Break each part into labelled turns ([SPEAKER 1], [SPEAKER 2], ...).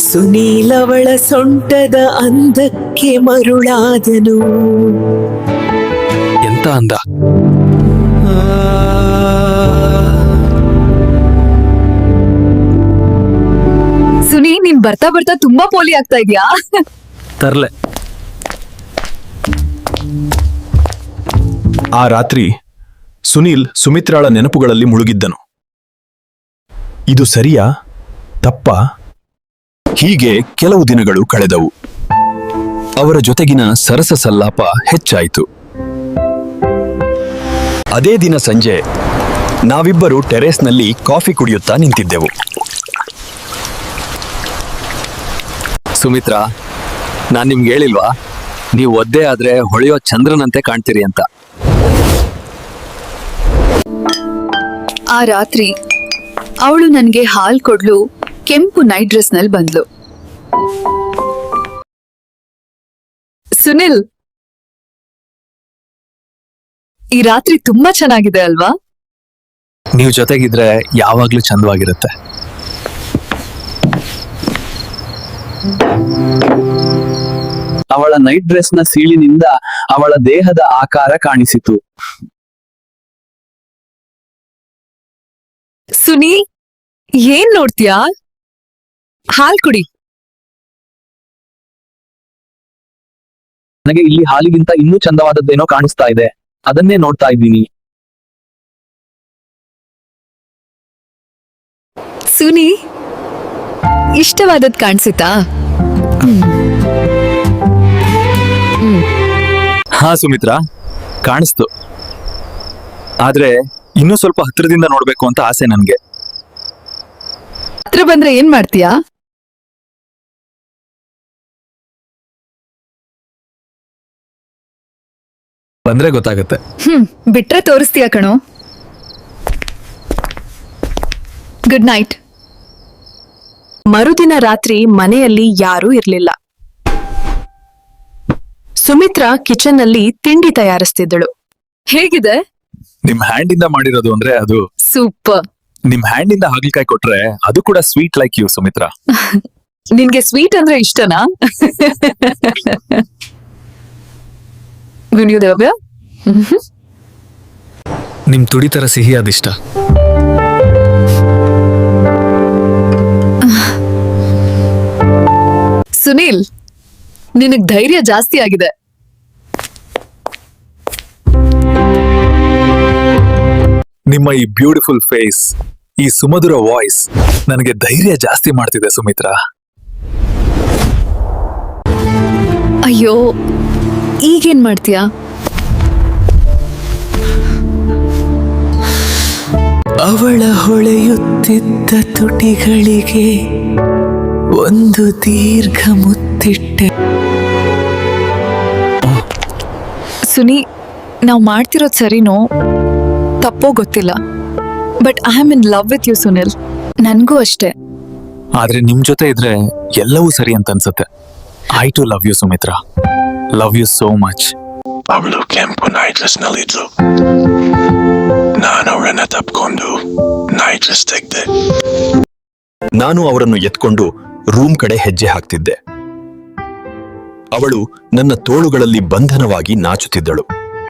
[SPEAKER 1] ಸುನೀಲ್ ಅವಳ ಸೊಂಟದ ಅಂದಕ್ಕೆ ಮರುಳಾದನು.
[SPEAKER 2] ಎಂತ ಅಂದ.
[SPEAKER 3] ಸುನಿ, ನೀನ್ ಬರ್ತಾ ಬರ್ತಾ ತುಂಬಾ ಪೋಲಿ ಆಗ್ತಾ ಇದ್ಯಾ.
[SPEAKER 2] ತರ್ಲೆ.
[SPEAKER 4] ಆ ರಾತ್ರಿ ಸುನೀಲ್ ಸುಮಿತ್ರಾಳ ನೆನಪುಗಳಲ್ಲಿ ಮುಳುಗಿದ್ದನು. ಇದು ಸರಿಯಾ ತಪ್ಪಾ? ಹೀಗೆ ಕೆಲವು ದಿನಗಳು ಕಳೆದವು. ಅವರ ಜೊತೆಗಿನ ಸರಸ ಸಲ್ಲಾಪ ಹೆಚ್ಚಾಯಿತು. ಅದೇ ದಿನ ಸಂಜೆ ನಾವಿಬ್ಬರು ಟೆರೇಸ್ನಲ್ಲಿ ಕಾಫಿ ಕುಡಿಯುತ್ತಾ ನಿಂತಿದ್ದೆವು.
[SPEAKER 2] ಸುಮಿತ್ರಾ, ನಾನ್ ನಿಮ್ಗೆ ಹೇಳಿಲ್ವಾ, ನೀವು ಒದ್ದೆ ಆದ್ರೆ ಹೊಳೆಯೋ ಚಂದ್ರನಂತೆ ಕಾಣ್ತೀರಿ ಅಂತ.
[SPEAKER 3] ಆ ರಾತ್ರಿ ಅವಳು ನನ್ಗೆ ಹಾಲ್ ಕೊಡ್ಲು ಕೆಂಪು ನೈಟ್ ಡ್ರೆಸ್ ನಲ್ಲಿ ಬಂದ್ಲು. ಸುನಿಲ್, ಈ ರಾತ್ರಿ ತುಂಬಾ ಚೆನ್ನಾಗಿದೆ ಅಲ್ವಾ?
[SPEAKER 2] ನೀವು ಜೊತೆಗಿದ್ರೆ ಯಾವಾಗ್ಲೂ ಚಂದವಾಗಿರುತ್ತೆ.
[SPEAKER 5] ಅವಳ ನೈಟ್ ಡ್ರೆಸ್ ನ ಸೀಳಿನಿಂದ ಅವಳ ದೇಹದ ಆಕಾರ ಕಾಣಿಸಿತು.
[SPEAKER 3] ಸುನಿ, ಏನ್ ನೋಡ್ತೀಯಾ? ಹಾಲ್ ಕುಡಿ.
[SPEAKER 5] ನನಗೆ ಇಲ್ಲಿ ಹಾಲಿಗಿಂತ ಇನ್ನೂ ಚಂದವಾದದ್ದೇನೋ ಕಾಣಿಸ್ತಾ ಇದೆ, ಅದನ್ನೇ ನೋಡ್ತಾ ಇದ್ದೀನಿ.
[SPEAKER 3] ಸುನಿ, ಇಷ್ಟವಾದದ್ ಕಾಣಿಸುತ್ತಾ?
[SPEAKER 2] ಹಾ ಸುಮಿತ್ರಾ, ಕಾಣಿಸ್ತು. ಆದ್ರೆ ಇನ್ನೂ ಸ್ವಲ್ಪ ಹತ್ರದಿಂದ ನೋಡ್ಬೇಕು ಅಂತ ಆಸೆ ನನ್ಗೆ.
[SPEAKER 3] ಹತ್ರ ಬಂದ್ರೆ ಏನ್ ಮಾಡ್ತೀಯಾ?
[SPEAKER 2] ಬಂದ್ರೆ ಗೊತ್ತಾಗತ್ತೆ.
[SPEAKER 3] ಬಿಟ್ರೆ ತೋರಿಸ್ತೀಯ ಕಣೋ. Good night.
[SPEAKER 1] ಮರುದಿನ ರಾತ್ರಿ ಮನೆಯಲ್ಲಿ ಯಾರೂ ಇರ್ಲಿಲ್ಲ. ಸುಮಿತ್ರಾ ಕಿಚನ್ ನಲ್ಲಿ ತಿಂಡಿ ತಯಾರಿಸ್ತಿದ್ದಳು.
[SPEAKER 3] ಹೇಗಿದೆ?
[SPEAKER 2] ನಿಮ್ ಹ್ಯಾಂಡ್ ಇಂದ ಮಾಡಿರೋದು ಅಂದ್ರೆ ಅದು
[SPEAKER 3] ಸೂಪರ್.
[SPEAKER 2] ನಿಮ್ ಹ್ಯಾಂಡ್ ಇಂದ ಹಾಗಲಕಾಯಿ ಕೊಟ್ರೆ ಅದು ಕೂಡ ಸ್ವೀಟ್ ಲೈಕ್ ಯು ಸುಮಿತ್ರಾ.
[SPEAKER 3] ನಿನ್ಗೆ ಸ್ವೀಟ್ ಅಂದ್ರೆ ಇಷ್ಟನಾ? ಗುಣಿಯೋದೇವ್ಯ,
[SPEAKER 2] ನಿಮ್ ತುಡಿತರ ಸಿಹಿ ಅದಿಷ್ಟ.
[SPEAKER 3] ಸುನೀಲ್, ನಿನಗ್ ಧೈರ್ಯ ಜಾಸ್ತಿ ಆಗಿದೆ.
[SPEAKER 2] ನಿಮ್ಮ ಈ ಬ್ಯೂಟಿಫುಲ್ ಫೇಸ್, ಈ ಸುಮಧುರ ವಾಯ್ಸ್ ನನಗೆ ಧೈರ್ಯ ಜಾಸ್ತಿ ಮಾಡ್ತಿದೆ ಸುಮಿತ್ರಾ.
[SPEAKER 3] ಅಯ್ಯೋ, ಈಗೇನ್ ಮಾಡ್ತೀಯಾ?
[SPEAKER 1] ಅವಳ ಹೊಳೆಯುತ್ತಿದ್ದ ತುಟಿಗಳಿಗೆ ಒಂದು ದೀರ್ಘ ಮುತ್ತಿಟ್ಟೆ.
[SPEAKER 3] ಸುನಿ, ನಾವ್ ಮಾಡ್ತಿರೋದ್ ಸರಿನೋ ತಪ್ಪೋ ಗೊತ್ತಿಲ್ಲ, but I am in love with you Sunil. ನನ್ಗೂ ಅಷ್ಟೇ.
[SPEAKER 2] ಆದ್ರೆ ನಿಮ್ ಜೊತೆ ಇದ್ರೆ ಎಲ್ಲವೂ ಸರಿ ಅಂತ ಅನ್ಸುತ್ತೆ. I too love you Sumitra. Love you so much.
[SPEAKER 6] ಅವಳು ಕೆಂಪು ನೈಟ್ ಡ್ರೆಸ್ ನಲ್ಲಿದ್ಲು. ನಾನು ಅವಳನ್ನ ತಪ್ಕೊಂಡು ನೈಟ್ ಡ್ರೆಸ್ ತೆಗ್ದೆ.
[SPEAKER 4] ನಾನು ಅವರನ್ನು ಎತ್ಕೊಂಡು ರೂಮ್ ಕಡೆ ಹೆಜ್ಜೆ ಹಾಕ್ತಿದ್ದೆ. ಅವಳು ನನ್ನ ತೋಳುಗಳಲ್ಲಿ ಬಂಧನವಾಗಿ ನಾಚುತ್ತಿದ್ದಳು.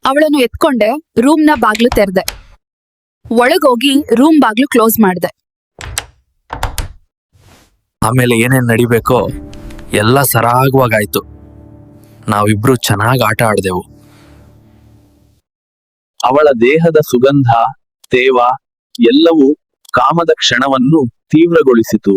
[SPEAKER 3] ಅವಳನ್ನು ಎತ್ಕೊಂಡೆ, ರೂಮ್ ನ ಬಾಗ್ಲು ತೆರೆದೆ, ಒಳಗೋಗಿ ರೂಮ್ ಬಾಗ್ಲು ಕ್ಲೋಸ್ ಮಾಡ್ದೆ.
[SPEAKER 2] ಆಮೇಲೆ ಏನೇನ್ ನಡಿಬೇಕೋ ಎಲ್ಲ ಸರಾಗವಾಗಾಯ್ತು. ನಾವಿಬ್ರು ಚೆನ್ನಾಗಿ ಆಟ ಆಡ್ದೆವು.
[SPEAKER 5] ಅವಳ ದೇಹದ ಸುಗಂಧ, ತೇವ ಎಲ್ಲವೂ ಕಾಮದ ಕ್ಷಣವನ್ನು ತೀವ್ರಗೊಳಿಸಿತು.